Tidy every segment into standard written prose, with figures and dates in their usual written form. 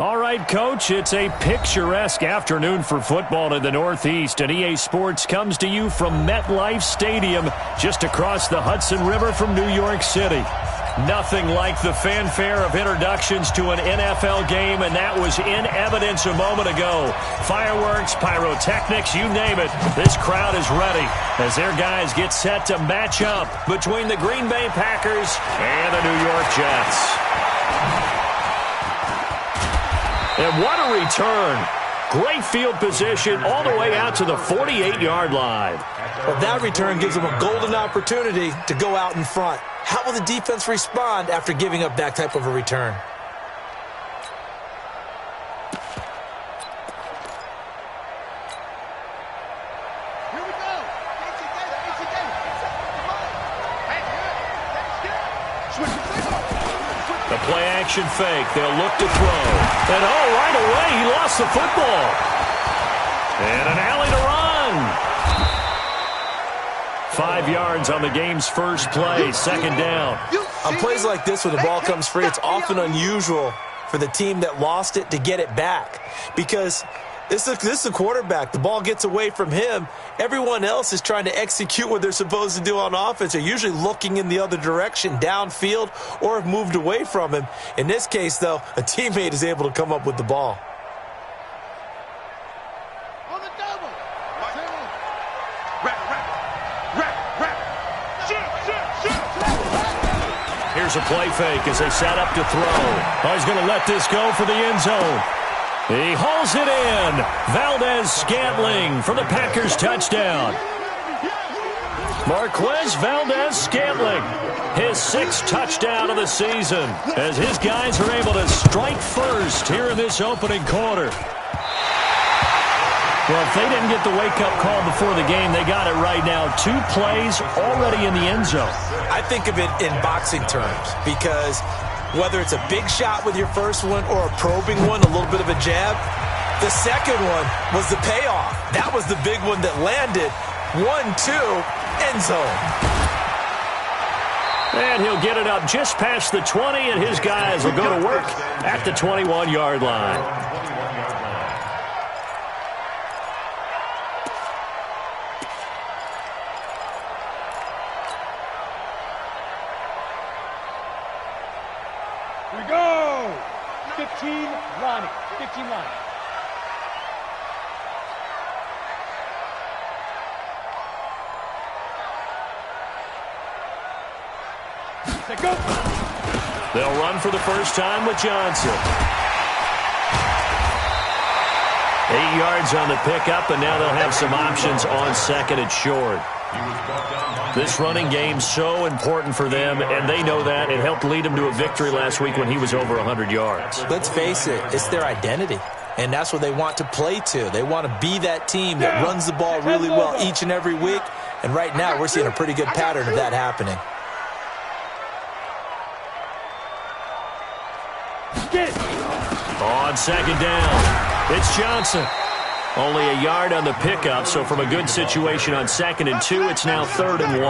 All right, Coach, it's a picturesque afternoon for football in the Northeast, and EA Sports comes to you from MetLife Stadium, just across the Hudson River from New York City. Nothing like the fanfare of introductions to an NFL game, and that was in evidence a moment ago. Fireworks, pyrotechnics, you name it. This crowd is ready as their guys get set to match up between the Green Bay Packers and the New York Jets. And what a return. Great field position all the way out to the 48-yard line. Well, that return gives them a golden opportunity to go out in front. How will the defense respond after giving up that type of a return? Here we go. The play-action fake. They'll look to throw. And, right away, he lost the football. And an alley to run. 5 yards on the game's first play, second down. On plays like this where the ball comes free, it's often unusual for the team that lost it to get it back. Because this is the quarterback. The ball gets away from him. Everyone else is trying to execute what they're supposed to do on offense. They're usually looking in the other direction, downfield, or have moved away from him. In this case, though, a teammate is able to come up with the ball. On the double. Here's a play fake as they set up to throw. He's going to let this go for the end zone. He hauls it in. Valdez-Scantling for the Packers touchdown. Marquez Valdez-Scantling, his 6th touchdown of the season, as his guys are able to strike first here in this opening quarter. Well, if they didn't get the wake-up call before the game, they got it right now. 2 plays already in the end zone. I think of it in boxing terms because whether it's a big shot with your first one or a probing one, a little bit of a jab, the second one was the payoff. That was the big one that landed. 1-2, end zone. And he'll get it up just past the 20, and his guys will go to work at the 21-yard line. Here we go. 15 Lonnie. 15 Lonnie. Set, go. They'll run for the first time with Johnson. 8 yards on the pickup, and now they'll have some options on second and short. This running game's so important for them, and they know that. It helped lead them to a victory last week when he was over 100 yards. Let's face it, it's their identity, and that's what they want to play to. They want to be that team that runs the ball really well each and every week, and right now we're seeing a pretty good pattern of that happening. On second down, it's Johnson. Only a yard on the pickup, so from a good situation on 2nd and 2, it's now 3rd and 1.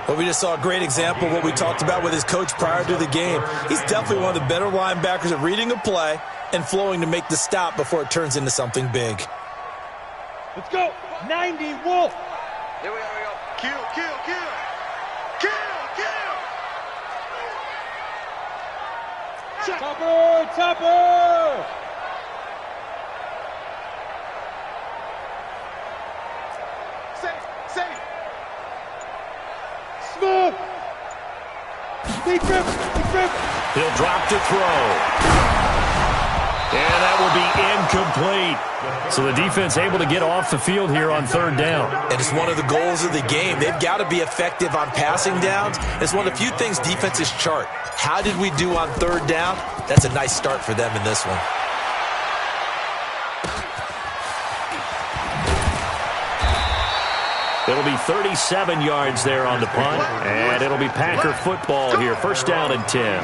Well, we just saw a great example of what we talked about with his coach prior to the game. He's definitely one of the better linebackers at reading a play and flowing to make the stop before it turns into something big. Let's go. 90 Wolf. Here we go. Kill. Topper. Save. Smooth. Big grip. He'll drop to throw. And that will be incomplete. So the defense able to get off the field here on 3rd down. And it's one of the goals of the game. They've got to be effective on passing downs. It's one of the few things defenses chart. How did we do on 3rd down? That's a nice start for them in this one. It'll be 37 yards there on the punt, and it'll be Packer football here. 1st down and 10.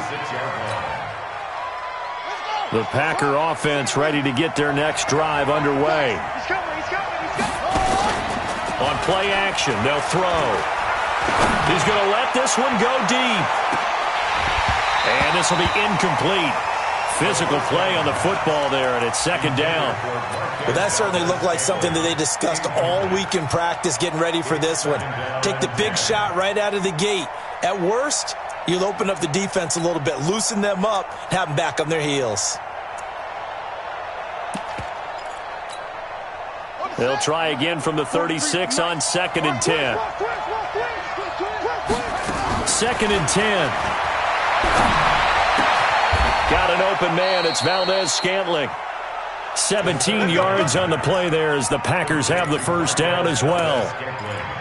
The Packer offense ready to get their next drive underway. On play action, they'll throw. He's going to let this one go deep. And this will be incomplete. Physical play on the football there, and it's second down. Well, that certainly looked like something that they discussed all week in practice getting ready for this one. Take the big shot right out of the gate. At worst, you'll open up the defense a little bit, loosen them up, and have them back on their heels. They'll try again from the 36 on 2nd and 10. 2nd and 10. Got an open man. It's Valdez-Scantling. 17 yards on the play there as the Packers have the first down as well.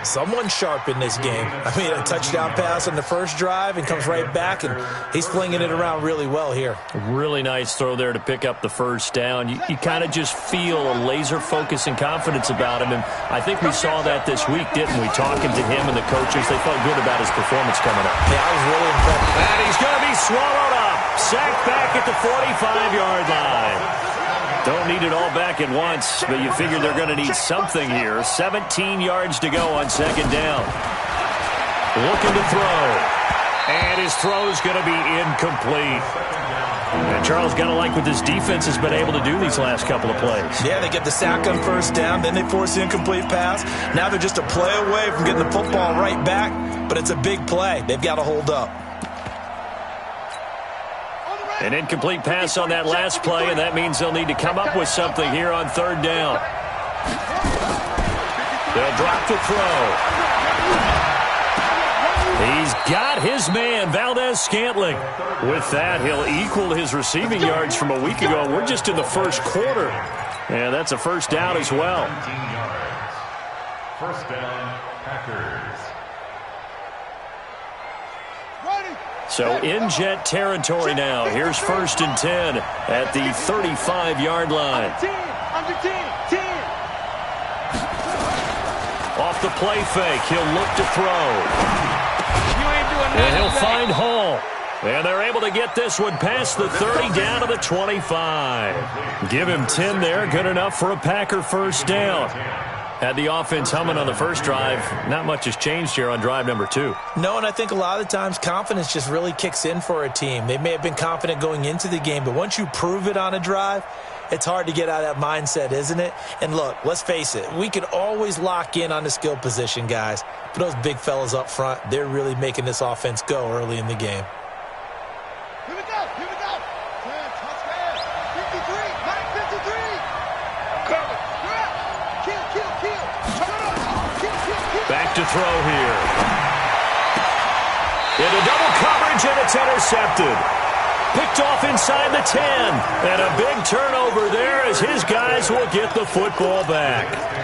Someone sharp in this game. I mean, a touchdown pass on the first drive and comes right back, and he's flinging it around really well here. Really nice throw there to pick up the first down. You kind of just feel a laser focus and confidence about him, and I think we saw that this week, didn't we? Talking to him and the coaches, they felt good about his performance coming up. Yeah, I was really impressed. And he's going to be swallowed up. Sacked back at the 45-yard line. Don't need it all back at once, but you figure they're going to need something here. 17 yards to go on second down. Looking to throw. And his throw is going to be incomplete. And Charles got to like what this defense has been able to do these last couple of plays. Yeah, they get the sack on first down, then they force the incomplete pass. Now they're just a play away from getting the football right back, but it's a big play. They've got to hold up. An incomplete pass on that last play, and that means they'll need to come up with something here on third down. They'll drop the throw. He's got his man, Valdez-Scantling. With that, he'll equal his receiving yards from a week ago. We're just in the first quarter. And that's a first down as well. First down, Packers. So in Jet territory now. Here's 1st and 10 at the 35-yard line. Off the play fake, he'll look to throw. And he'll find Hall. And they're able to get this one past the 30 down to the 25. Give him 10 there, good enough for a Packer first down. Had the offense humming on the first drive. Not much has changed here on drive number 2. No, and I think a lot of the times confidence just really kicks in for a team. They may have been confident going into the game, but once you prove it on a drive, it's hard to get out of that mindset, isn't it? And look, let's face it, we can always lock in on the skill position, guys. But those big fellas up front, they're really making this offense go early in the game. Here we go, here we go. 10, touchdown, 53, 53. Back to throw here. Into double coverage, and it's intercepted. Picked off inside the 10. And a big turnover there as his guys will get the football back.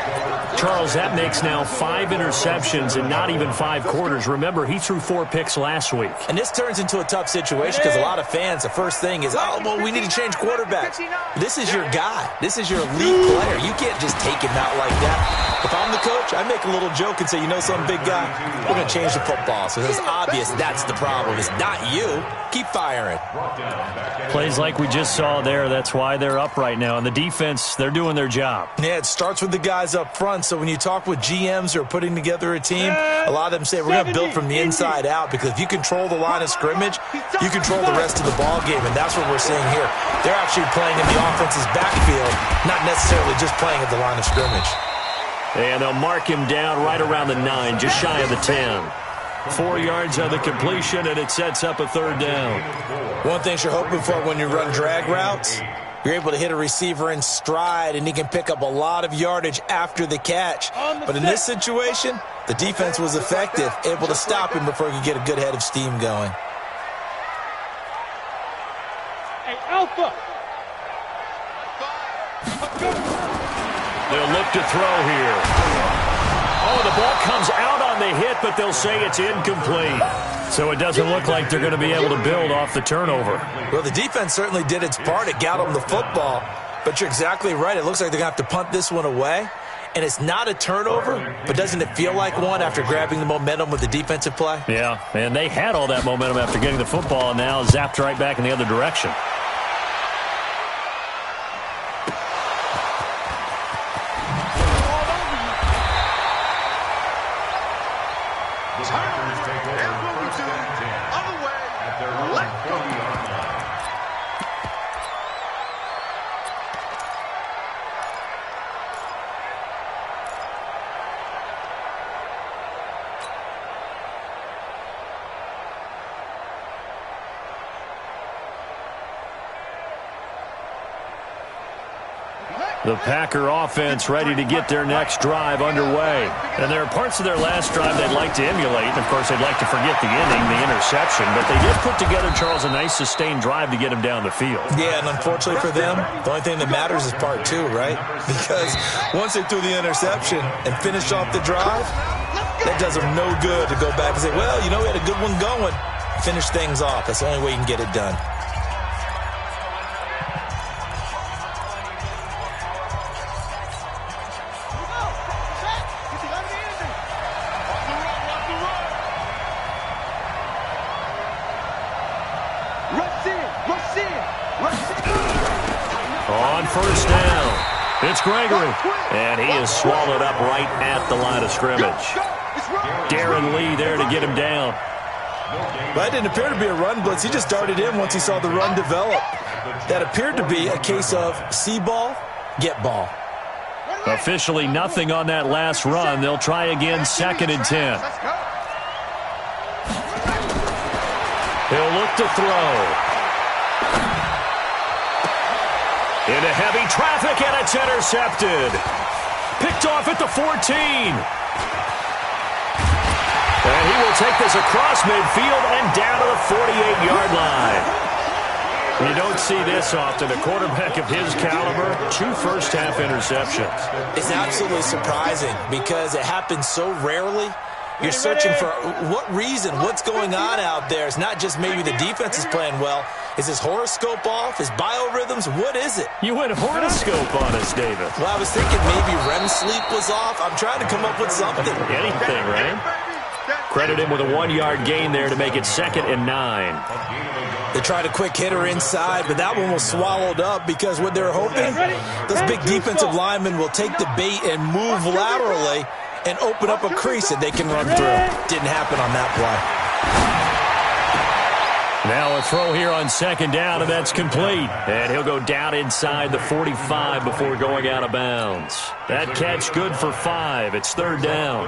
Charles, that makes now 5 interceptions in not even 5 quarters. Remember, he threw 4 picks last week. And this turns into a tough situation because a lot of fans, the first thing is, oh, well, we need to change quarterbacks. This is your guy. This is your elite player. You can't just take him out like that. If I'm the coach, I make a little joke and say, you know something, big guy? We're going to change the football. So it's obvious that's the problem. It's not you. Keep firing. Plays like we just saw there. That's why they're up right now. And the defense, they're doing their job. Yeah, it starts with the guys up front. So when you talk with GMs who are putting together a team, a lot of them say we're going to build from the inside out, because if you control the line of scrimmage, you control the rest of the ball game, and that's what we're seeing here. They're actually playing in the offense's backfield, not necessarily just playing at the line of scrimmage. And they'll mark him down right around the 9, just shy of the 10. 4 yards on the completion, and it sets up a third down. One thing you're hoping for when you run drag routes, you're able to hit a receiver in stride, and he can pick up a lot of yardage after the catch. But in this situation, the defense was effective, able to stop him before he could get a good head of steam going. Hey, Alpha! They'll look to throw here. Oh, the ball comes out on the hit, but they'll say it's incomplete. So it doesn't look like they're going to be able to build off the turnover. Well, the defense certainly did its part. It got them the football. But you're exactly right. It looks like they're going to have to punt this one away. And it's not a turnover, but doesn't it feel like one after grabbing the momentum with the defensive play? Yeah, and they had all that momentum after getting the football, and now zapped right back in the other direction. The Packer offense ready to get their next drive underway. And there are parts of their last drive they'd like to emulate. Of course, they'd like to forget the ending, the interception. But they did put together, Charles, a nice sustained drive to get him down the field. Yeah, and unfortunately for them, the only thing that matters is part two, right? Because once they threw the interception and finished off the drive, that does them no good to go back and say, well, you know, we had a good one going. Finish things off. That's the only way you can get it done. On first down, it's Gregory, and he is swallowed up right at the line of scrimmage. Darren Lee there to get him down. But it didn't appear to be a run blitz. He just darted in once he saw the run develop. That appeared to be a case of see ball, get ball. Officially nothing on that last run. They'll try again, 2nd and 10. He'll look to throw. Into heavy traffic, and it's intercepted. Picked off at the 14. And he will take this across midfield and down to the 48-yard line. You don't see this often. A quarterback of his caliber, 2 first-half interceptions. It's absolutely surprising because it happens so rarely. You're searching for what reason, what's going on out there. It's not just maybe the defense is playing well. Is his horoscope off? His biorhythms? What is it? You went horoscope on us, David. Well, I was thinking maybe REM sleep was off. I'm trying to come up with something. Anything, right? Credit him with a 1-yard gain there to make it 2nd and 9. They tried a quick hitter inside, but that one was swallowed up because what they're hoping, those big defensive linemen will take the bait and move laterally and open up a crease that they can run through. Didn't happen on that play. Now a throw here on 2nd down, and that's complete. And he'll go down inside the 45 before going out of bounds. That catch good for 5. It's 3rd down.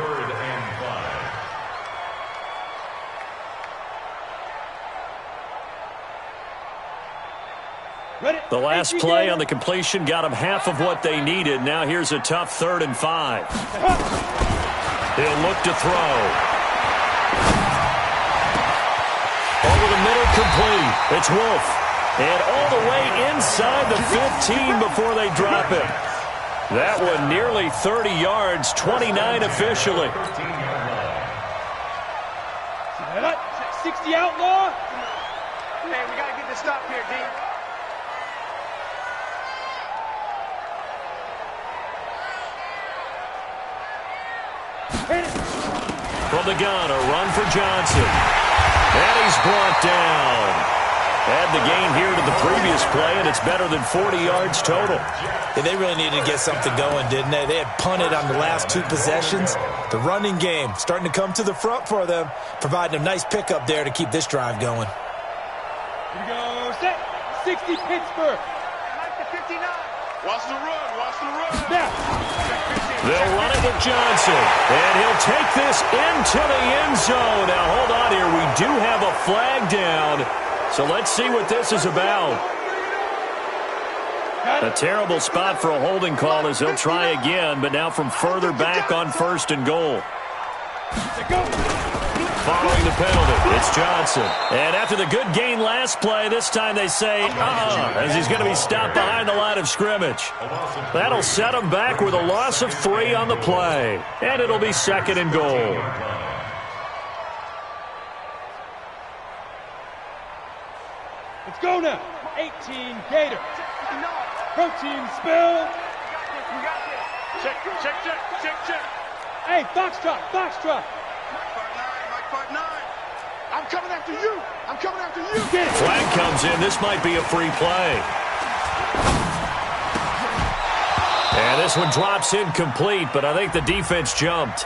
The last play on the completion got them half of what they needed. Now here's a tough 3rd and 5. He'll look to throw. Over the middle, complete. It's Wolf. And all the way inside the 15 before they drop it. That one nearly 30 yards, 29 officially. 60 outlaw. Man, we got to get this stop here, D. From the gun, a run for Johnson. And he's brought down. Add the gain here to the previous play, and it's better than 40 yards total. Yeah, they really needed to get something going, didn't they? They had punted on the last 2 possessions. The running game starting to come to the front for them, providing a nice pickup there to keep this drive going. Here we go. Set. 60 Pittsburgh. Like the 59. Watch the run. Watch the run. Snap. They'll run it with Johnson, and he'll take this into the end zone. Now, hold on here. We do have a flag down, so let's see what this is about. A terrible spot for a holding call as they'll try again, but now from further back on 1st and goal. Following the penalty, it's Johnson. And after the good gain last play, this time they say, as he's going to be stopped behind the line of scrimmage. That'll set him back with a loss of 3 on the play. And it'll be 2nd and goal. Let's go now. 18 Gator. Protein spill. We got this. Check, check, check, check, check. Hey, Foxtrot, Foxtrot. Mike Part 9. I'm coming after you. I'm coming after you. Get it. Flag comes in. This might be a free play. And this one drops incomplete, but I think the defense jumped.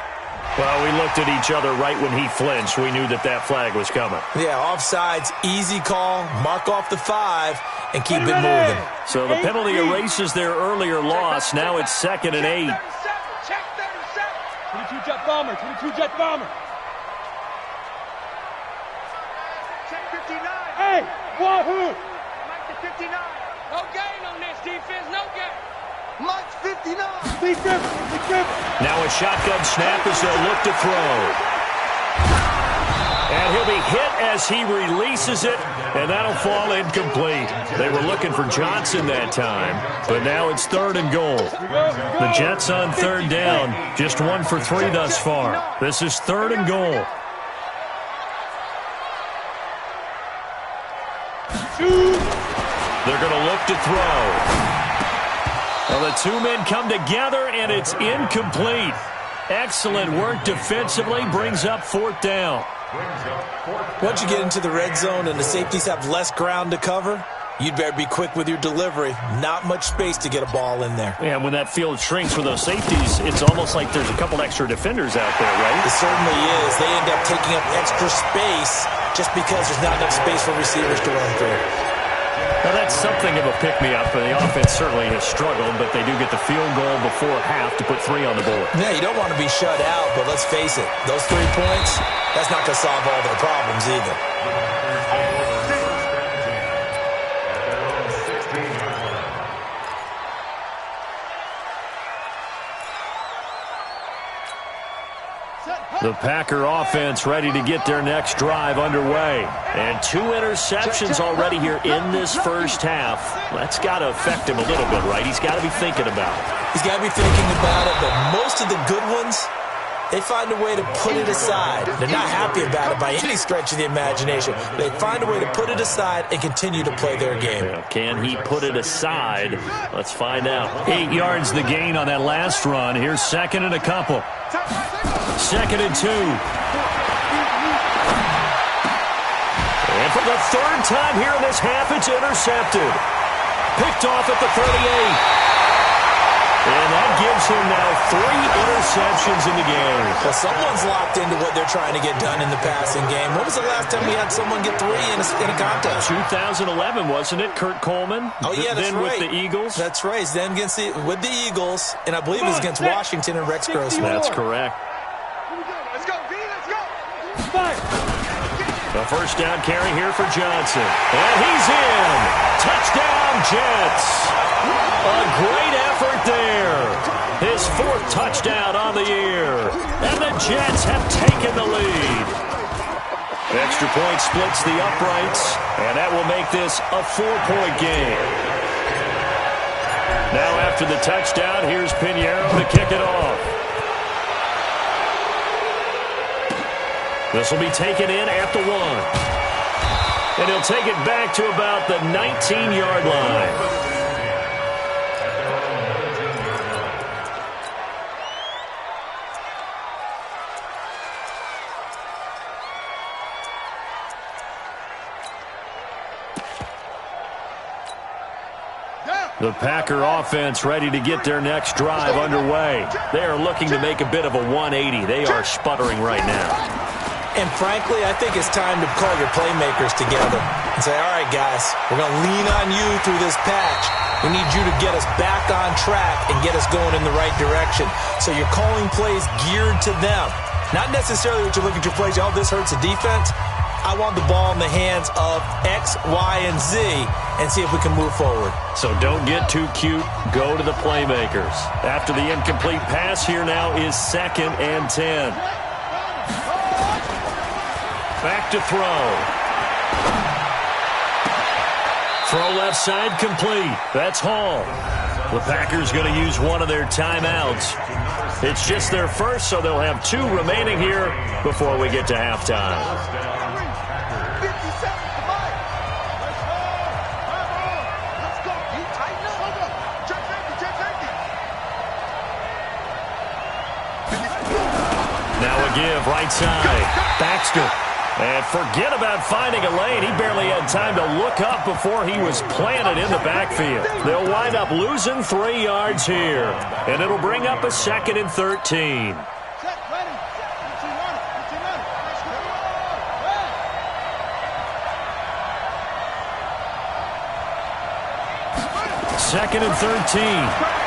Well, we looked at each other right when he flinched. We knew that that flag was coming. Yeah, offsides, easy call, mark off the 5, and keep it moving. So the penalty erases their earlier loss. Now it's 2nd and 8. Check 37. 22 jet bomber, 22 jet bomber. Check 59. Hey, Wahoo! Mike the 59. No gain on this defense, no gain. Mike's 59. Now a shotgun snap as they'll look to throw. And he'll be hit as he releases it, and that'll fall incomplete. They were looking for Johnson that time, but now it's 3rd and goal. The Jets on 3rd down, just 1 for 3 thus far. This is 3rd and goal. They're going to look to throw. Well, the two men come together, and it's incomplete. Excellent work defensively, brings up 4th down. Once you get into the red zone and the safeties have less ground to cover, you'd better be quick with your delivery. Not much space to get a ball in there. Yeah, when that field shrinks with those safeties, it's almost like there's a couple extra defenders out there, right? It certainly is. They end up taking up extra space just because there's not enough space for receivers to run through. Now, that's something of a pick-me-up, and the offense certainly has struggled, but they do get the field goal before half to put 3 on the board. Yeah, you don't want to be shut out, but let's face it, those 3 points, that's not going to solve all their problems either. The Packer offense ready to get their next drive underway. And 2 interceptions already here in this first half. That's got to affect him a little bit, right? He's got to be thinking about it. He's got to be thinking about it, but most of the good ones, they find a way to put it aside. They're not happy about it by any stretch of the imagination. They find a way to put it aside and continue to play their game. Yeah, can he put it aside? Let's find out. 8 yards the gain on that last run. Here's 2nd and a couple. 2nd and 2. And for the 3rd time here in this half, it's intercepted. Picked off at the 38. And that gives him now 3 interceptions in the game. Well, someone's locked into what they're trying to get done in the passing game. When was the last time we had someone get 3 in a contest? 2011, wasn't it? Kurt Coleman? Oh, yeah, that's then right. With the Eagles? That's right. Then with the Eagles, and I believe it was against Washington and Rex Grossman. That's correct. Let's go, D, let's go. The first down carry here for Johnson. And he's in. Touchdown, Jets. A great effort there. His 4th touchdown on the year. And the Jets have taken the lead. Extra point splits the uprights, and that will make this a 4-point game. Now after the touchdown, here's Pinheiro to kick it off. This will be taken in at the 1. And he'll take it back to about the 19-yard line. The Packer offense ready to get their next drive underway. They are looking to make a bit of a 180. They are sputtering right now. And frankly, I think it's time to call your playmakers together and say, all right, guys, we're going to lean on you through this patch. We need you to get us back on track and get us going in the right direction. So you're calling plays geared to them. Not necessarily that you look at your plays, oh, this hurts the defense. I want the ball in the hands of X, Y, and Z and see if we can move forward. So don't get too cute. Go to the playmakers. After the incomplete pass, here now is 2nd and 10. Back to throw. Throw left side complete. That's Hall. The Packers going to use one of their timeouts. It's just their first, so they'll have 2 remaining here before we get to halftime. Give right side. Baxter. And forget about finding a lane. He barely had time to look up before he was planted in the backfield. They'll wind up losing 3 yards here. And it'll bring up a 2nd and 13. Second and 13.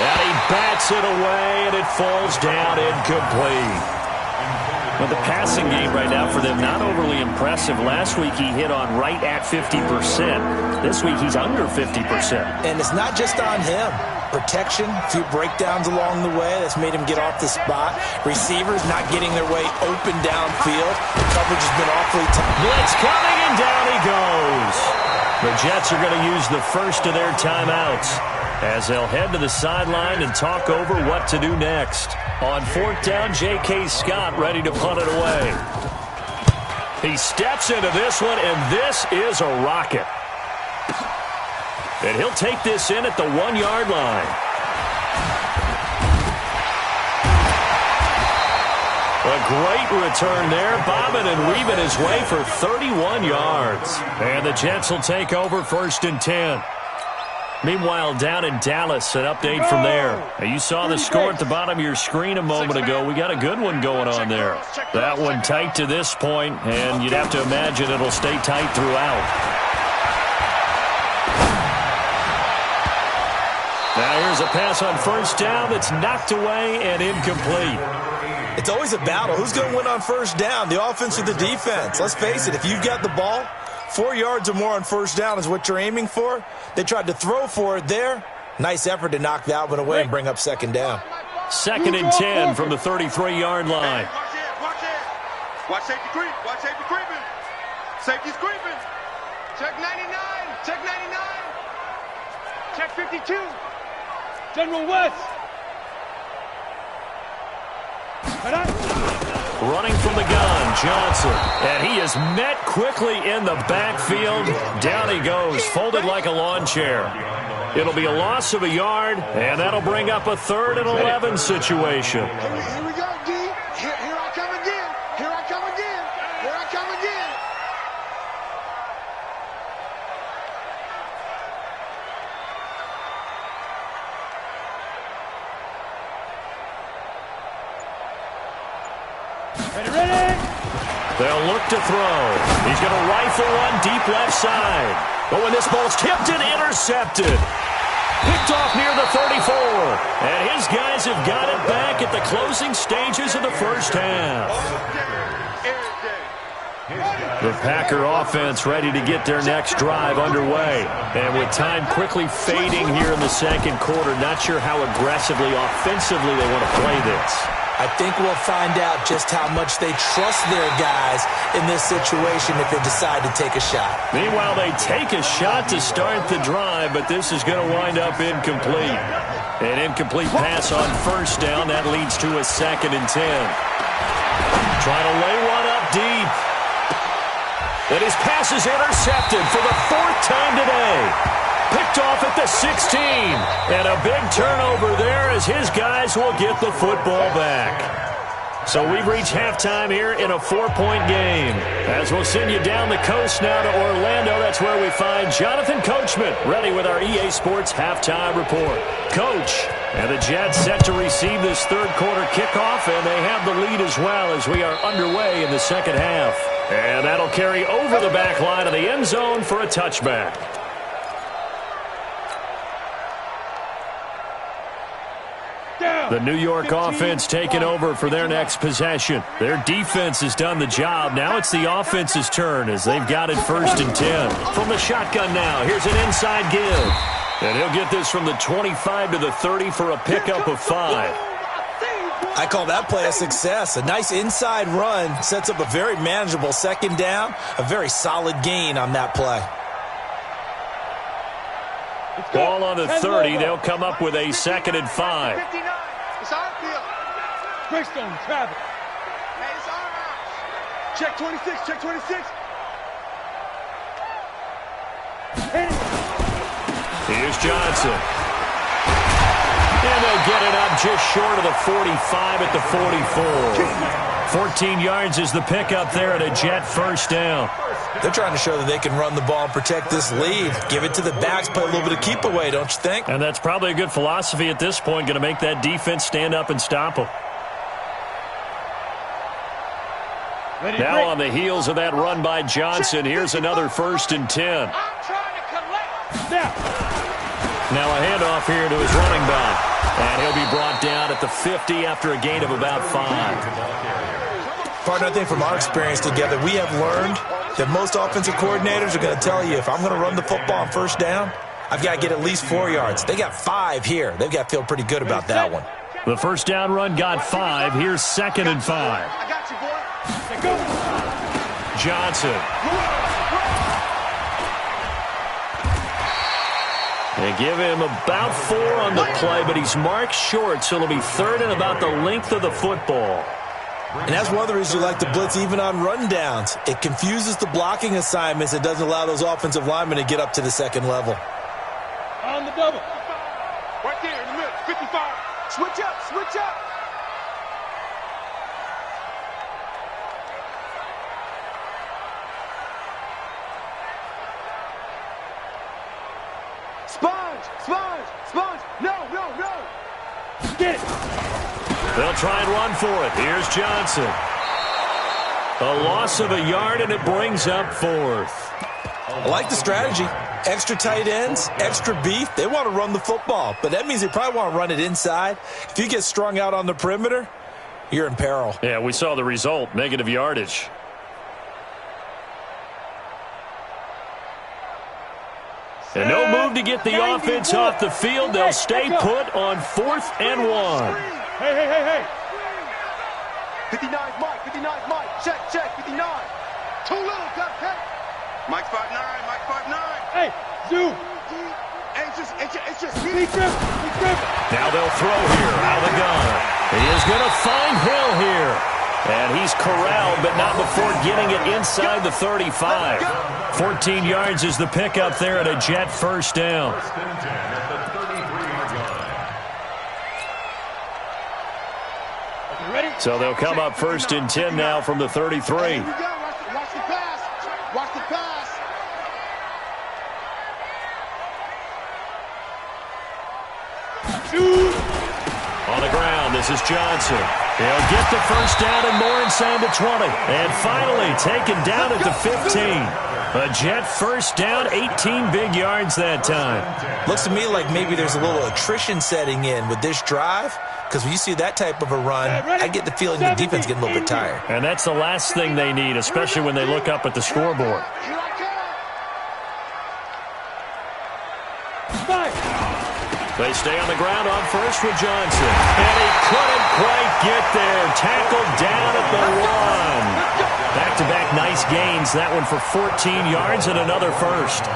And he bats it away, and it falls down incomplete. Well, the passing game right now for them, not overly impressive. Last week he hit on right at 50%. This week he's under 50%. And it's not just on him. Protection, a few breakdowns along the way. That's made him get off the spot. Receivers not getting their way open downfield. The coverage has been awfully tough. Blitz coming, and down he goes. The Jets are going to use the first of their timeouts as they'll head to the sideline and talk over what to do next. On fourth down, J.K. Scott ready to punt it away. He steps into this one, and this is a rocket. And he'll take this in at the 1-yard line. A great return there, bobbing and weaving his way for 31 yards. And the Jets will take over 1st and 10. Meanwhile, down in Dallas, an update from there. Now, you saw the score at the bottom of your screen a moment ago. We got a good one going on there. That one tight to this point, and you'd have to imagine it'll stay tight throughout. Now here's a pass on 1st down that's knocked away and incomplete. It's always a battle. Who's going to win on 1st down, the offense or the defense? Let's face it, if you've got the ball, 4 yards or more on 1st down is what you're aiming for. They tried to throw for it there. Nice effort to knock that one away and bring up 2nd down. 2nd and 10 from the 33-yard line. Watch safety creep. Watch safety creeping. Safety's creeping. Check 99. Check 99. Check 52. General West. Running from the gun, Johnson. And he is met quickly in the backfield. Down he goes, folded like a lawn chair. It'll be a loss of a yard, and that'll bring up a 3rd and 11 situation. Here we go, D. Here I come again. Here I come again. Here I come again. Ready? They'll look to throw. He's going to rifle one deep left side. But when this ball's tipped and intercepted. Picked off near the 34. And his guys have got it back at the closing stages of the 1st half. The Packer offense ready to get their next drive underway. And with time quickly fading here in the 2nd quarter, not sure how aggressively, offensively they want to play this. I think we'll find out just how much they trust their guys in this situation if they decide to take a shot. Meanwhile, they take a shot to start the drive, but this is going to wind up incomplete. An incomplete pass on 1st down. That leads to a 2nd and 10. Trying to lay one up deep. And his pass is intercepted for the 4th time today. Picked off at the 16. And a big turnover there as his guys will get the football back. So we've reached halftime here in a 4-point game. As we'll send you down the coast now to Orlando, that's where we find Jonathan Coachman ready with our EA Sports halftime report. Coach, and the Jets set to receive this 3rd quarter kickoff, and they have the lead as well as we are underway in the 2nd half. And that'll carry over the back line of the end zone for a touchback. The New York offense taking over for their next possession. Their defense has done the job. Now it's the offense's turn as they've got it 1st and 10. From the shotgun now, here's an inside give. And he'll get this from the 25 to the 30 for a pickup of 5. I call that play a success. A nice inside run sets up a very manageable 2nd down. A very solid gain on that play. Ball on the 30. They'll come up with a 2nd and 5. It's our field. Greystone, Travis. Hey, it's our house. Check 26. Check 26. Here's Johnson. And they'll get it up just short of the 45 at the 44. 14 yards is the pickup there at a Jet 1st down. They're trying to show that they can run the ball and protect this lead. Give it to the backs, play a little bit of keep away, don't you think? And that's probably a good philosophy at this point, going to make that defense stand up and stop them. Now on the heels of that run by Johnson, here's another 1st and 10. I'm trying to collect. Now a handoff here to his running back. And he'll be brought down at the 50 after a gain of about 5. Partner, I think from our experience together, we have learned that most offensive coordinators are going to tell you, if I'm going to run the football on first down, I've got to get at least 4 yards. They got 5 here. They've got to feel pretty good about that one. The first down run got 5. Here's 2nd and 5. I got you, boy. Go. Johnson. They give him about 4 on the play, but he's marked short, so it'll be 3rd and about the length of the football. And that's one of the reasons you like to blitz even on rundowns. It confuses the blocking assignments. It doesn't allow those offensive linemen to get up to the second level. On the double. Right there in the middle. 55. Switch up. Switch up. Sponge. Sponge. Sponge. No, no, no. Get it. They'll try and run for it. Here's Johnson. A loss of a yard, and it brings up 4th. I like the strategy. Extra tight ends, extra beef. They want to run the football, but that means they probably want to run it inside. If you get strung out on the perimeter, you're in peril. Yeah, we saw the result, negative yardage. And no move to get the offense off the field. They'll stay put on 4th and 1. Hey, hey, hey, hey. 59's Mike. 59's Mike. Check, check. 59. Too little. Got it. Mike 5'9". Mike 5'9". Hey, zoom. Hey, it's just. Be grip. Be grip. Now they'll throw here out of the gun. He is going to find Hill here. And he's corralled, but not before getting it inside the 35. 14 yards is the pickup there at a Jet first down. So they'll come up 1st and 10 now from the 33. Here we go. Watch the pass. Watch the pass. Shoot. On the ground, this is Johnson. He'll get the first down and more inside the 20. And finally taken down at the 15. A Jet first down, 18 big yards that time. Looks to me like maybe there's a little attrition setting in with this drive, because when you see that type of a run, I get the feeling the defense getting a little bit tired. And that's the last thing they need, especially when they look up at the scoreboard. They stay on the ground on first with Johnson. And he couldn't quite get there. Tackled down at the 1. Back-to-back nice gains. That one for 14 yards and another first.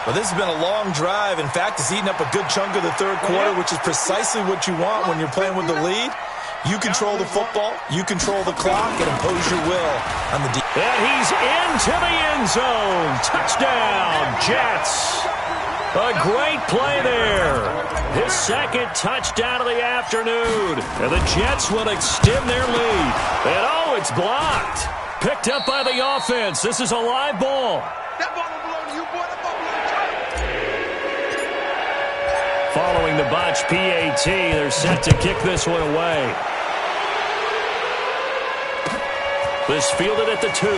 Well, this has been a long drive. In fact, it's eaten up a good chunk of the 3rd quarter, which is precisely what you want when you're playing with the lead. You control the football, you control the clock, and impose your will on the defense. And he's into the end zone. Touchdown, Jets. A great play there. His 2nd touchdown of the afternoon. And the Jets will extend their lead. And oh, it's blocked. Picked up by the offense. This is a live ball. That ball don't belong to you, boy. That ball belongs to you. Following the botch PAT, they're set to kick this one away. This fielded at the 2.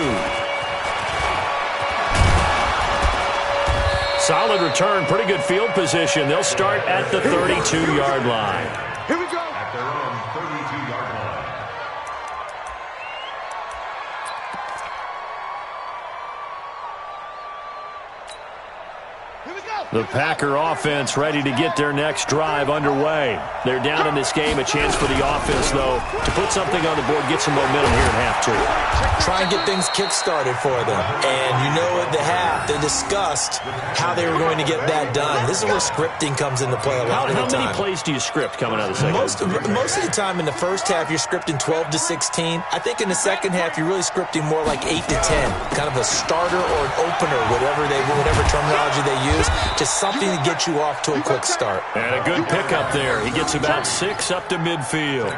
Solid return, pretty good field position. They'll start at the 32-yard line. Here we go. At their own 32-yard line. Here we go. The Packer offense ready to get their next drive underway. They're down in this game. A chance for the offense, though, to put something on the board, get some momentum here at half 2. Try and get things kick-started for them. And you know at the half, they discussed how they were going to get that done. This is where scripting comes into play a lot of the time. How many plays do you script coming out of the second? Most of the time in the first half, you're scripting 12 to 16. I think in the second half, you're really scripting more like 8 to 10. Kind of a starter or an opener, whatever terminology they use. Just something to get you off to a quick start. And a good pickup there. He gets about 6 up to midfield.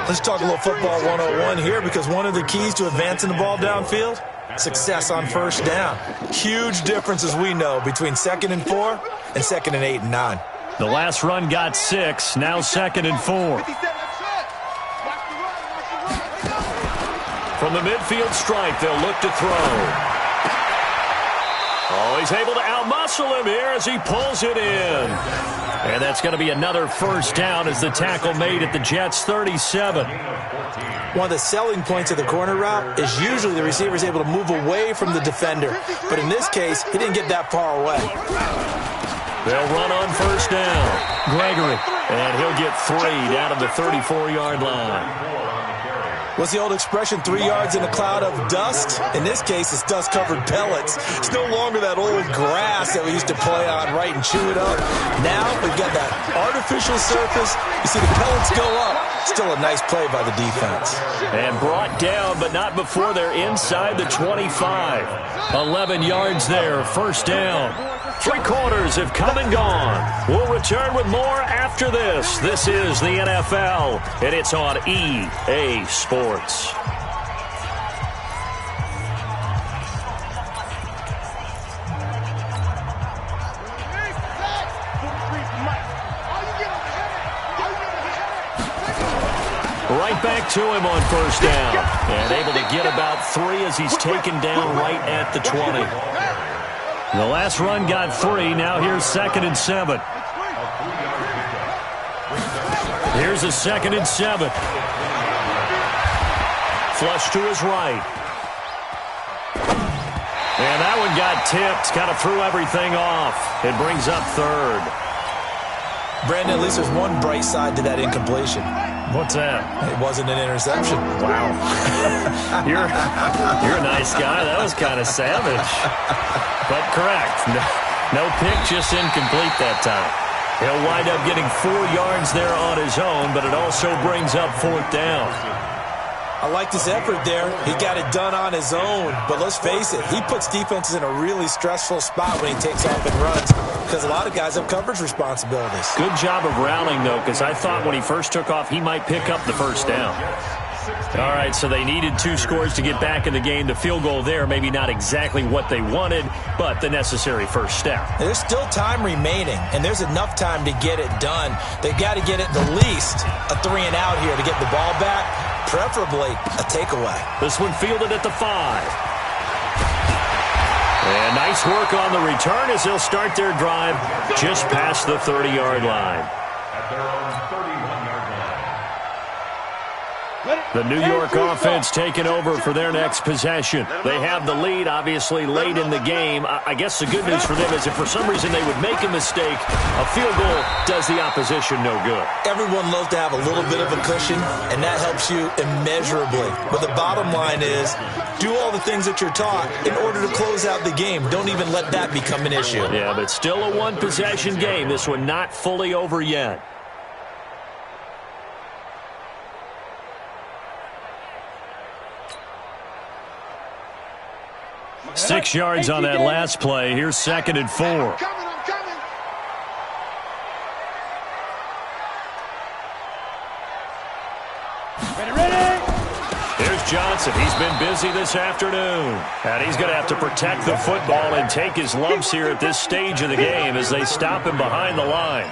Let's talk a little football 101 here, because one of the keys to advancing the ball downfield, success on first down. Huge difference, as we know, between 2nd and 4 and 2nd and 8 and 9. The last run got 6, now 2nd and 4. From the midfield stripe, they'll look to throw. Oh, he's able to outmuscle him here as he pulls it in. And that's going to be another first down as the tackle made at the Jets' 37. One of the selling points of the corner route is usually the receiver is able to move away from the defender. But in this case, he didn't get that far away. They'll run on first down. Gregory. And he'll get 3 down to the 34-yard line. What's the old expression, 3 yards in a cloud of dust? In this case, it's dust-covered pellets. It's no longer that old grass that we used to play on, right, and chew it up. Now we've got that artificial surface. You see the pellets go up. Still a nice play by the defense. And brought down, but not before they're inside the 25. 11 yards there, first down. 3 quarters have come and gone. We'll return with more after this. This is the NFL, and it's on EA Sports. Right back to him on first down. And able to get about 3 as he's taken down right at the 20. The last run got 3. Now here's 2nd and 7. Here's a 2nd and 7. Flush to his right. And that one got tipped. Kind of threw everything off. It brings up 3rd. Brandon, at least there's one bright side to that incompletion. What's that? It wasn't an interception. Wow. You're a nice guy. That was kind of savage. But correct. No pick, just incomplete that time. He'll wind up getting 4 yards there on his own, but it also brings up 4th down. I like this effort there. He got it done on his own. But let's face it, he puts defenses in a really stressful spot when he takes off and runs because a lot of guys have coverage responsibilities. Good job of rounding, though, because I thought when he first took off, he might pick up the first down. All right, so they needed 2 scores to get back in the game. The field goal there, maybe not exactly what they wanted, but the necessary first step. There's still time remaining, and there's enough time to get it done. They've got to get it the least a 3 and out here to get the ball back, preferably a takeaway. This one fielded at the 5. And nice work on the return as they'll start their drive just past the 30-yard line. At their own 31-yard line. The New York offense taking over for their next possession. They have the lead, obviously, late in the game. I guess the good news for them is if for some reason they would make a mistake, a field goal does the opposition no good. Everyone loves to have a little bit of a cushion, and that helps you immeasurably. But the bottom line is, do all the things that you're taught in order to close out the game. Don't even let that become an issue. Yeah, but still a one-possession game. This one not fully over yet. Six yards on that last play. Here's 2nd and 4. I'm coming. Ready. Here's Johnson. He's been busy this afternoon. And he's going to have to protect the football and take his lumps here at this stage of the game as they stop him behind the line.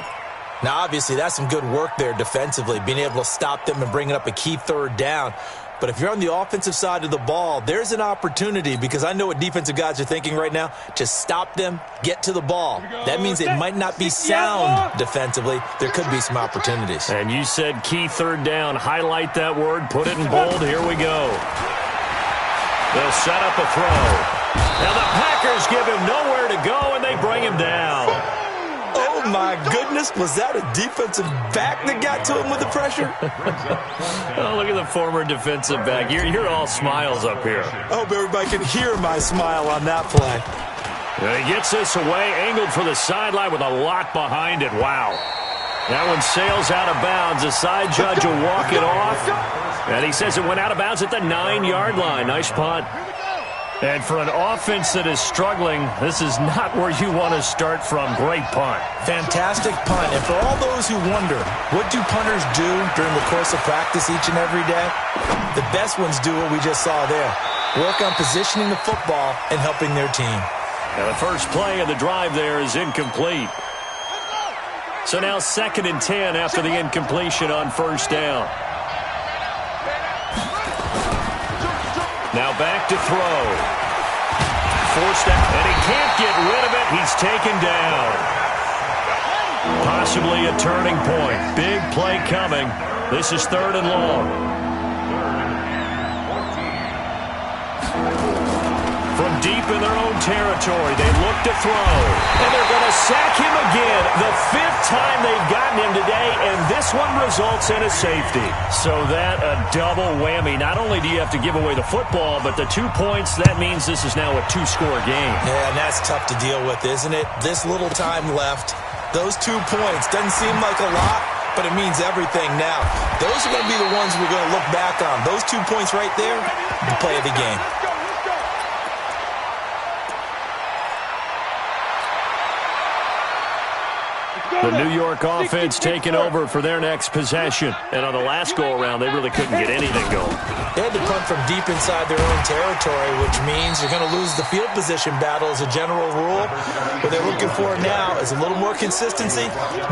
Now, obviously, that's some good work there defensively, being able to stop them and bringing up a key 3rd down. But if you're on the offensive side of the ball, there's an opportunity because I know what defensive guys are thinking right now. Just stop them, get to the ball. That means it might not be sound defensively. There could be some opportunities. And you said key 3rd down. Highlight that word. Put it in bold. Here we go. They'll set up a throw. Now the Packers give him nowhere to go, and they bring him down. Oh, my goodness. Was that a defensive back that got to him with the pressure? Oh, look at the former defensive back. You're all smiles up here. I hope everybody can hear my smile on that play. And he gets this away, angled for the sideline with a lot behind it. Wow. That one sails out of bounds. The side judge will walk it off. And he says it went out of bounds at the 9-yard line. Nice punt. And for an offense that is struggling, this is not where you want to start from. Great punt. Fantastic punt. And for all those who wonder, what do punters do during the course of practice each and every day? The best ones do what we just saw there. Work on positioning the football and helping their team. Now the first play of the drive there is incomplete. So now 2nd and 10 after the incompletion on first down. Now back to throw. Forced out, and he can't get rid of it. He's taken down. Possibly a turning point. Big play coming. This is 3rd and long. From deep in their own territory, they look to throw. And they're going to sack him again. The 5th time they've gotten him today, and this one results in a safety. So that a double whammy. Not only do you have to give away the football, but the 2 points, that means this is now a 2-score game. Yeah, and that's tough to deal with, isn't it? This little time left. Those 2 points doesn't seem like a lot, but it means everything now. Those are going to be the ones we're going to look back on. Those 2 points right there, the play of the game. The New York offense taking over for their next possession. And on the last go-around, they really couldn't get anything going. They had to punt from deep inside their own territory, which means they're going to lose the field position battle as a general rule. What they're looking for now is a little more consistency,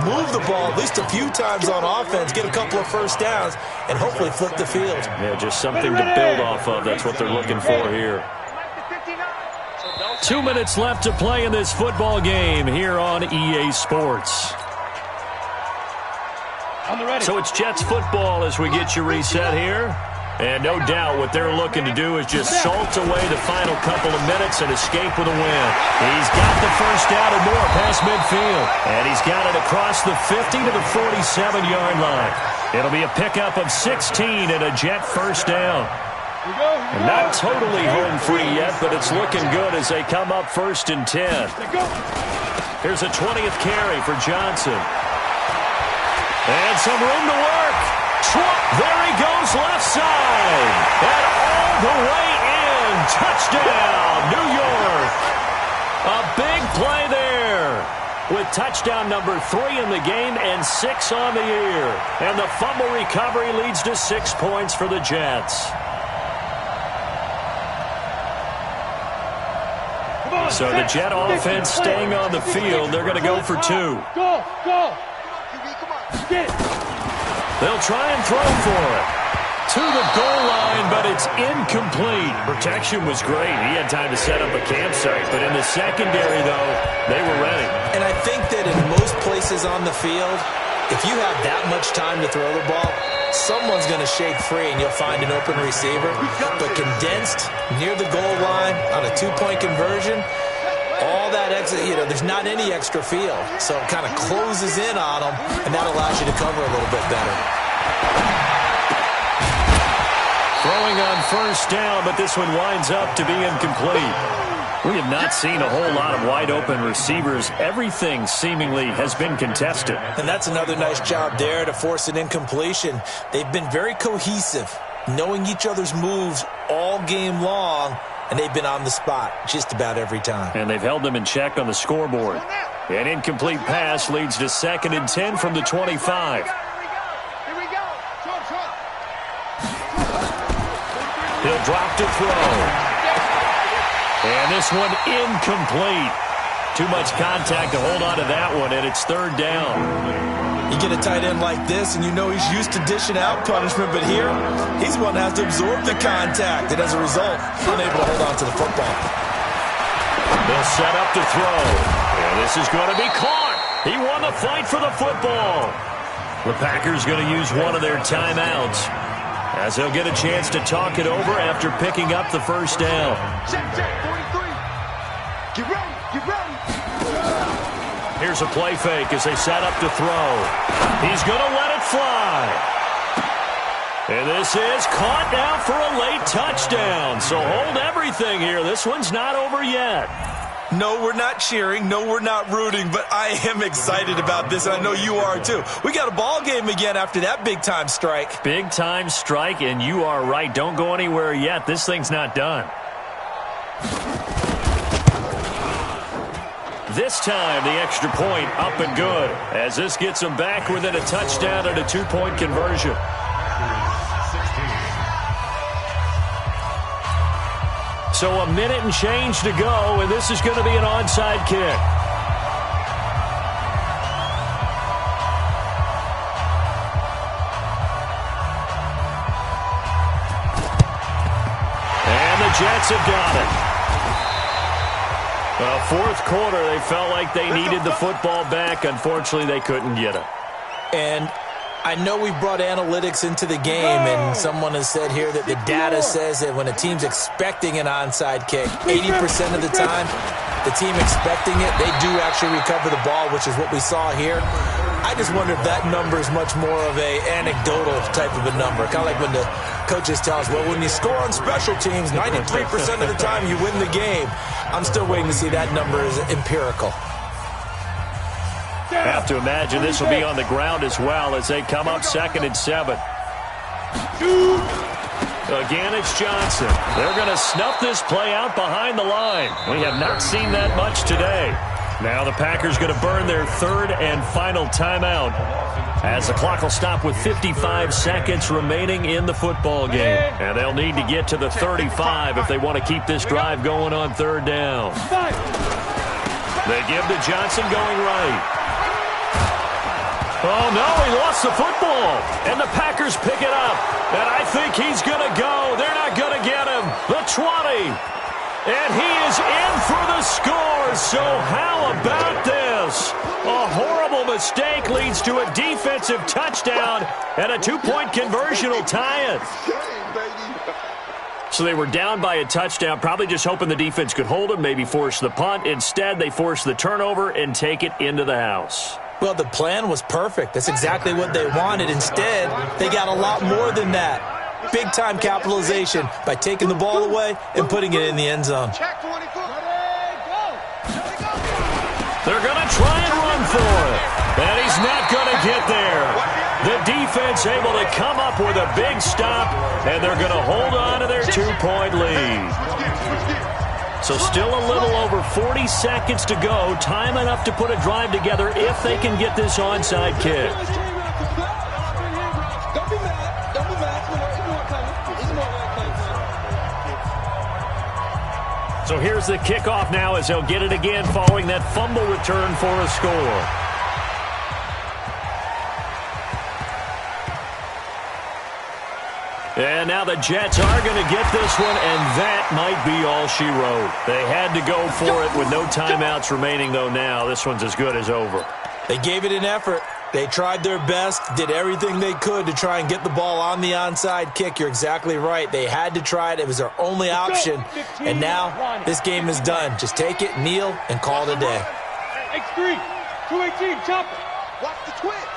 move the ball at least a few times on offense, get a couple of first downs, and hopefully flip the field. Yeah, just something to build off of. That's what they're looking for here. 2 minutes left to play in this football game here on EA Sports. So it's Jets football as we get you reset here. And no doubt what they're looking to do is just salt away the final couple of minutes and escape with a win. He's got the first down and more past midfield. And he's got it across the 50 to the 47-yard line. It'll be a pickup of 16 and a Jet first down. And not totally home free yet, but it's looking good as they come up 1st and 10. Here's a 20th carry for Johnson. And some room to work. There he goes left side. And all the way in. Touchdown, New York. A big play there. With touchdown number 3 in the game and 6 on the year. And the fumble recovery leads to 6 points for the Jets. So the Jet offense staying on the field. They're going to go for 2. Go. They'll try and throw for it. To the goal line, but it's incomplete. Protection was great. He had time to set up a campsite. But in the secondary, though, they were ready. And I think that in most places on the field, if you have that much time to throw the ball, someone's going to shake free and you'll find an open receiver. But condensed near the goal line on a 2-point conversion, all that extra, there's not any extra field. So it kind of closes in on them, and that allows you to cover a little bit better. Throwing on first down, but this one winds up to be incomplete. We have not seen a whole lot of wide-open receivers. Everything seemingly has been contested. And that's another nice job there to force an incompletion. They've been very cohesive, knowing each other's moves all game long, and they've been on the spot just about every time. And they've held them in check on the scoreboard. An incomplete pass leads to 2nd and 10 from the 25. He'll drop to throw. And this one incomplete. Too much contact to hold on to that one, and it's 3rd down. You get a tight end like this, and you know he's used to dishing out punishment, but here, he's one that has to absorb the contact, and as a result, unable to hold on to the football. They'll set up to throw. And this is going to be caught. He won the fight for the football. The Packers going to use one of their timeouts, as they'll get a chance to talk it over after picking up the first down. Check, 43. Get ready. Here's a play fake as they set up to throw. He's going to let it fly. And this is caught now for a late touchdown. So hold everything here. This one's not over yet. No, we're not cheering. No, we're not rooting. But I am excited about this, and I know you are too. We got a ball game again after that big-time strike. Big-time strike, and you are right. Don't go anywhere yet. This thing's not done. This time, the extra point up and good, as this gets them back within a touchdown and a 2-point conversion. So a minute and change to go, and this is going to be an onside kick. And the Jets have got it. Well, fourth quarter, they felt like they needed the football back. Unfortunately, they couldn't get it. And I know we brought analytics into the game, and someone has said here that the data says that when a team's expecting an onside kick, 80% of the time, the team expecting it, they do actually recover the ball, which is what we saw here. I just wonder if that number is much more of a anecdotal type of a number. Kind of like when the coaches tell us, well, when you score on special teams, 93% of the time you win the game. I'm still waiting to see that number is empirical. Have to imagine this will be on the ground as well as they come up 2nd and 7. Again, it's Johnson. They're going to snuff this play out behind the line. We have not seen that much today. Now the Packers going to burn their 3rd and final timeout as the clock will stop with 55 seconds remaining in the football game. And they'll need to get to the 35 if they want to keep this drive going on 3rd down. They give to Johnson going right. Oh, no, he lost the football. And the Packers pick it up. And I think he's going to go. They're not going to get him. The 20. And he is in for the score. So how about this? A horrible mistake leads to a defensive touchdown. And a 2-point conversion will tie it. So they were down by a touchdown, probably just hoping the defense could hold them, maybe force the punt. Instead, they force the turnover and take it into the house. Well, the plan was perfect. That's exactly what they wanted. Instead, they got a lot more than that. Big-time capitalization by taking the ball away and putting it in the end zone. They're going to try and run for it. And he's not going to get there. The defense able to come up with a big stop, and they're going to hold on to their 2-point lead. So still a little over 40 seconds to go. Time enough to put a drive together if they can get this onside kick. So here's the kickoff now as they'll get it again following that fumble return for a score. And now the Jets are going to get this one, and that might be all she wrote. They had to go for it with no timeouts remaining, though now. This one's as good as over. They gave it an effort. They tried their best, did everything they could to try and get the ball on the onside kick. You're exactly right. They had to try it. It was their only option. And now this game is done. Just take it, kneel, and call it a day. X3, 218, chopper. Watch the twins.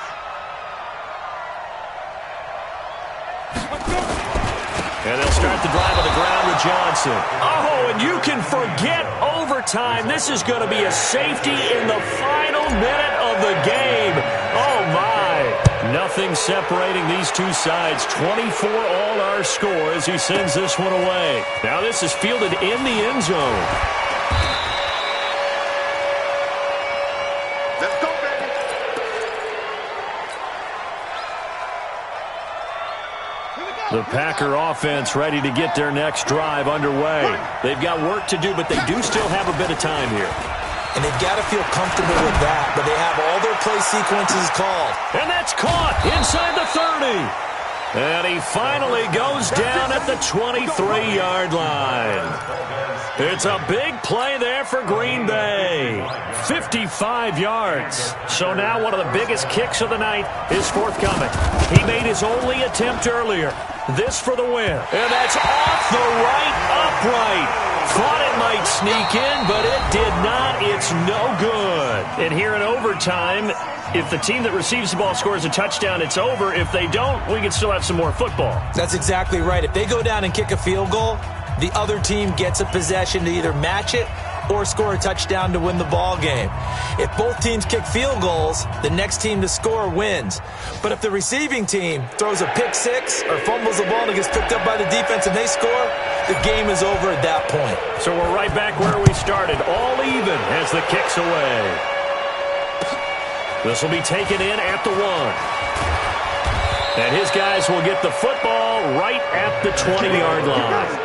And they'll start the drive on the ground with Johnson. Oh, and you can forget overtime. This is going to be a safety in the final minute of the game. Oh, my. Nothing separating these two sides. 24 all our score as he sends this one away. Now this is fielded in the end zone. Let's go, baby. The Packer offense ready to get their next drive underway. They've got work to do, but they do still have a bit of time here. And they've got to feel comfortable with that, but they have all their play sequences called. And that's caught inside the 30. And he finally goes down at the 23-yard line. It's a big play there for Green Bay. 55 yards. So now one of the biggest kicks of the night is forthcoming. He made his only attempt earlier. This for the win. And that's off the right upright. Thought it might sneak in, but it did not. It's no good. And here in overtime, if the team that receives the ball scores a touchdown, it's over. If they don't, we can still have some more football. That's exactly right. If they go down and kick a field goal, the other team gets a possession to either match it or score a touchdown to win the ball game. If both teams kick field goals, the next team to score wins. But if the receiving team throws a pick six or fumbles the ball and it gets picked up by the defense and they score, the game is over at that point. So we're right back where we started, all even as the kick's away. This will be taken in at the 1. And his guys will get the football right at the 20-yard line.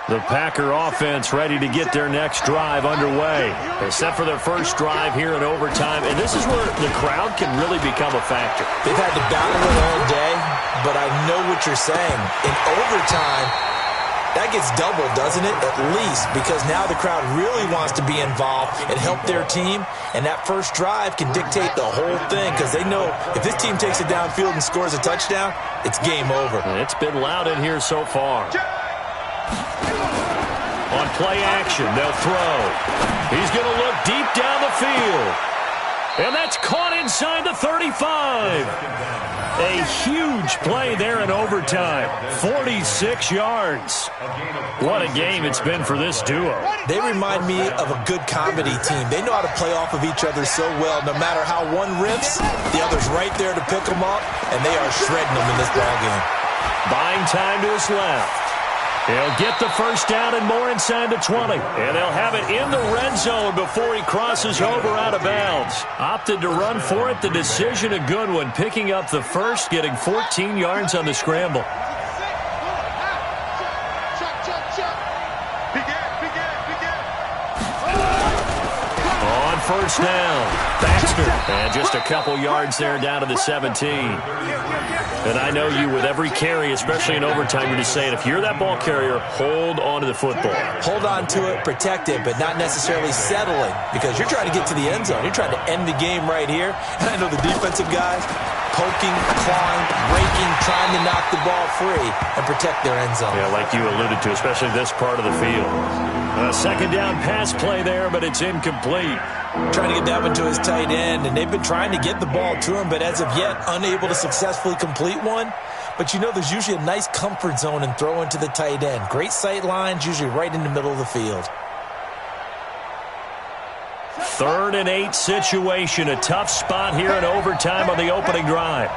The Packer offense ready to get their next drive underway. They're set for their first drive here in overtime, and this is where the crowd can really become a factor. They've had to battle it all day, but I know what you're saying. In overtime, That gets doubled, doesn't it? At least, because now the crowd really wants to be involved and help their team, and that first drive can dictate the whole thing because they know if this team takes it downfield and scores a touchdown, it's game over. It's been loud in here so far. On play action, they'll throw. He's going to look deep down the field. And that's caught inside the 35. A huge play there in overtime. 46 yards. What a game it's been for this duo. They remind me of a good comedy team. They know how to play off of each other so well. No matter how one riffs, the other's right there to pick them up, and they are shredding them in this ballgame. Buying time to his left. He'll get the first down and more inside the 20. And they'll have it in the red zone before he crosses over out of bounds. Opted to run for it. The decision a good one. Picking up the first, getting 14 yards on the scramble. On first down, Baxter. And just a couple yards there down to the 17. And I know you with every carry, especially in overtime, you're just saying if you're that ball carrier, hold on to the football. Hold on to it, protect it, but not necessarily settling because you're trying to get to the end zone. You're trying to end the game right here. And I know the defensive guys poking, clawing, raking, trying to knock the ball free and protect their end zone. Yeah, like you alluded to, especially this part of the field. A second down pass play there, but it's incomplete. Trying to get that one to his tight end, and they've been trying to get the ball to him, but as of yet, unable to successfully complete one. But you know there's usually a nice comfort zone in throwing to the tight end. Great sight lines, usually right in the middle of the field. 3rd and 8 situation. A tough spot here in overtime on the opening drive.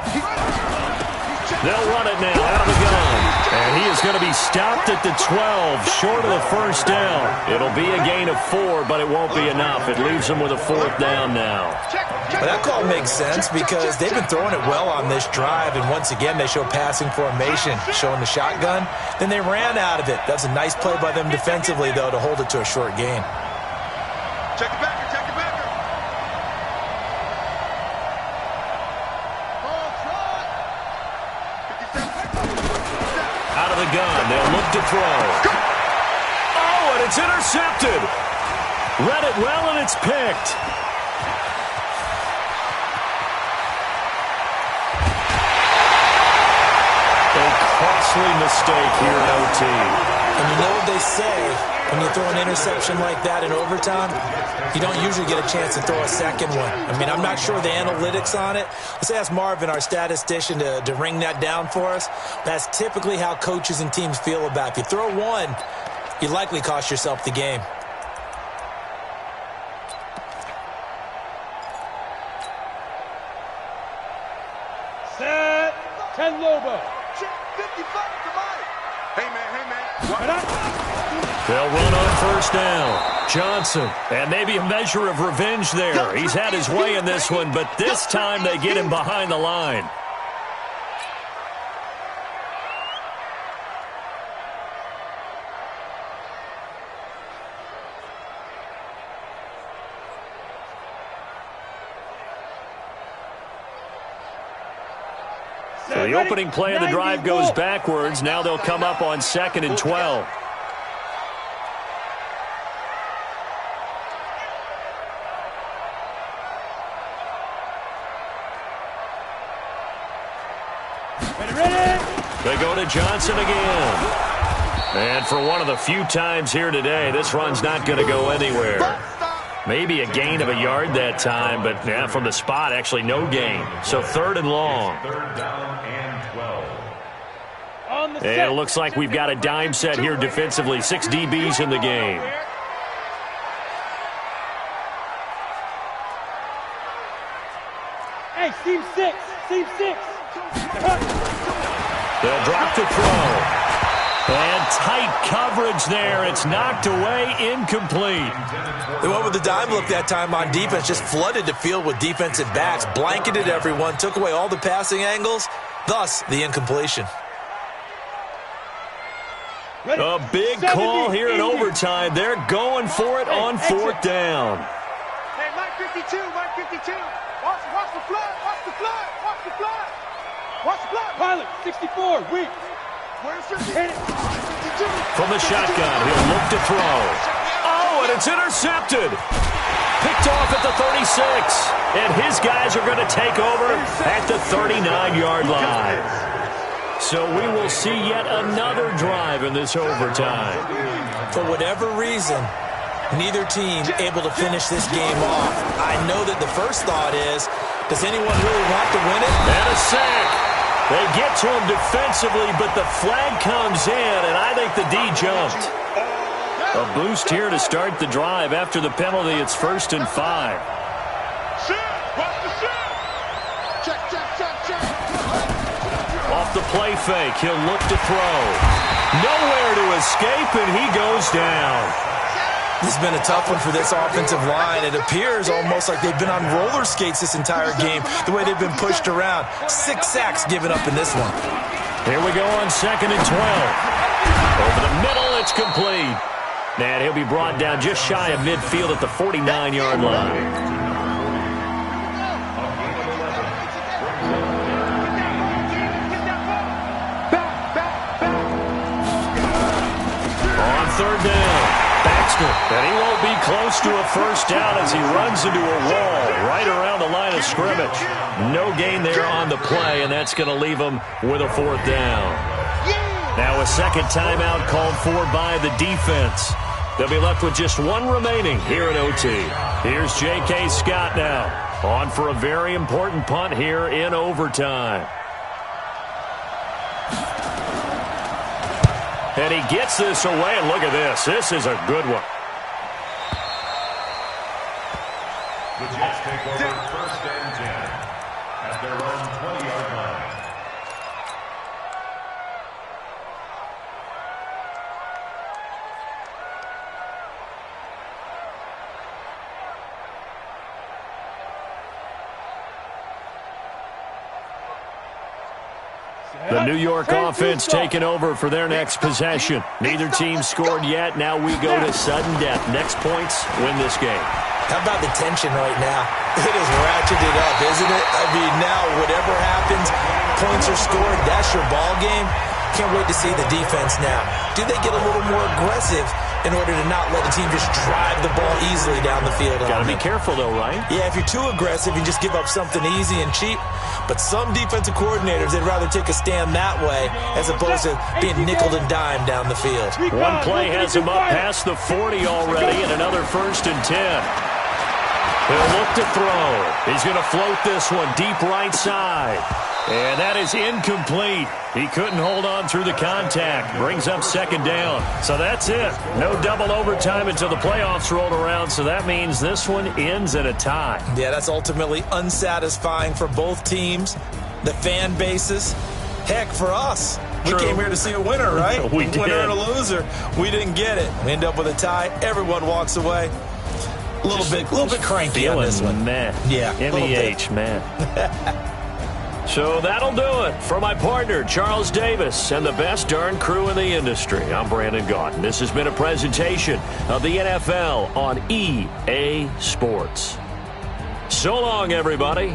They'll run it now out of the gun. And he is going to be stopped at the 12, short of the first down. It'll be a gain of 4, but it won't be enough. It leaves them with a 4th down now. Well, that call makes sense because they've been throwing it well on this drive, and once again they show passing formation, showing the shotgun. Then they ran out of it. That's a nice play by them defensively, though, to hold it to a short gain. Check it back. Check it back. Out of the gun, they'll look to throw. Oh, and it's intercepted. Read it well, and it's picked. A costly mistake here in OT. And you know what they say, when you throw an interception like that in overtime, you don't usually get a chance to throw a second one. I mean, I'm not sure the analytics on it. Let's ask Marvin, our statistician, to ring that down for us. That's typically how coaches and teams feel about it. If you throw one, you likely cost yourself the game. Set. 10 Lobo. Hey, man. They'll run on first down. Johnson, and maybe a measure of revenge there. He's had his way in this one, but this time they get him behind the line. So the opening play of the drive goes backwards. Now they'll come up on 2nd and 12. They go to Johnson again. And for one of the few times here today, this run's not going to go anywhere. Maybe a gain of a yard that time, but yeah, from the spot, actually no gain. So 3rd and long. 3rd down and 12. And it looks like we've got a dime set here defensively. 6 DBs in the game. Hey, Team 6. Team 6. They'll drop to throw. And tight coverage there. It's knocked away, incomplete. They went with the dime look that time on defense, just flooded the field with defensive backs, blanketed everyone, took away all the passing angles, thus the incompletion. A big call here in overtime. They're going for it on 4th down. Hey, Mike 52, Mike 52. Watch the flood, watch the flood, watch the flood. Watch the flood. Pilot, 64, weak. Where's your Hit it. From the shotgun, he'll look to throw. Oh, and it's intercepted. Picked off at the 36. And his guys are going to take over at the 39-yard line. So we will see yet another drive in this overtime. For whatever reason, neither team able to finish this game off. I know that the first thought is, does anyone really want to win it? And a sack. They get to him defensively, but the flag comes in, and I think the D jumped. A boost here to start the drive. After the penalty, it's 1st and 5. Off the play fake, he'll look to throw. Nowhere to escape, and he goes down. This has been a tough one for this offensive line. It appears almost like they've been on roller skates this entire game, the way they've been pushed around. 6 sacks given up in this one. Here we go on 2nd and 12. Over the middle, it's complete. And he'll be brought down just shy of midfield at the 49-yard line. On 3rd down, Baxter. And he won't be close to a first down as he runs into a wall right around the line of scrimmage. No gain there on the play, and that's going to leave him with a 4th down. Now a second timeout called for by the defense. They'll be left with just one remaining here in OT. Here's J.K. Scott now, on for a very important punt here in overtime. And he gets this away, and look at this. This is a good one. The Jets take over 1st and 10 at their own 20-yard line. The New York offense taking over for their next possession. Neither team scored yet. Now we go to sudden death. Next points win this game. How about the tension right now? It is ratcheted up, isn't it? I mean, now whatever happens, points are scored, that's your ball game. Can't wait to see the defense now. Do they get a little more aggressive in order to not let the team just drive the ball easily down the field? Got to be careful, though, right? Yeah, if you're too aggressive, you just give up something easy and cheap. But some defensive coordinators, they'd rather take a stand that way as opposed to being nickel and dime down the field. One play has him up past the 40 already, and another 1st and 10. He'll look to throw. He's going to float this one deep right side. And that is incomplete. He couldn't hold on through the contact. Brings up 2nd down. So that's it. No double overtime until the playoffs rolled around, so that means this one ends in a tie. Yeah, that's ultimately unsatisfying for both teams, the fan bases. Heck, for us. True. We came here to see a winner, right? We did. Winner and a loser. We didn't get it. We end up with a tie. Everyone walks away. A little bit cranky on this one. Man. Yeah. MEH, man. So that'll do it for my partner, Charles Davis, and the best darn crew in the industry. I'm Brandon Gaudin. This has been a presentation of the NFL on EA Sports. So long, everybody.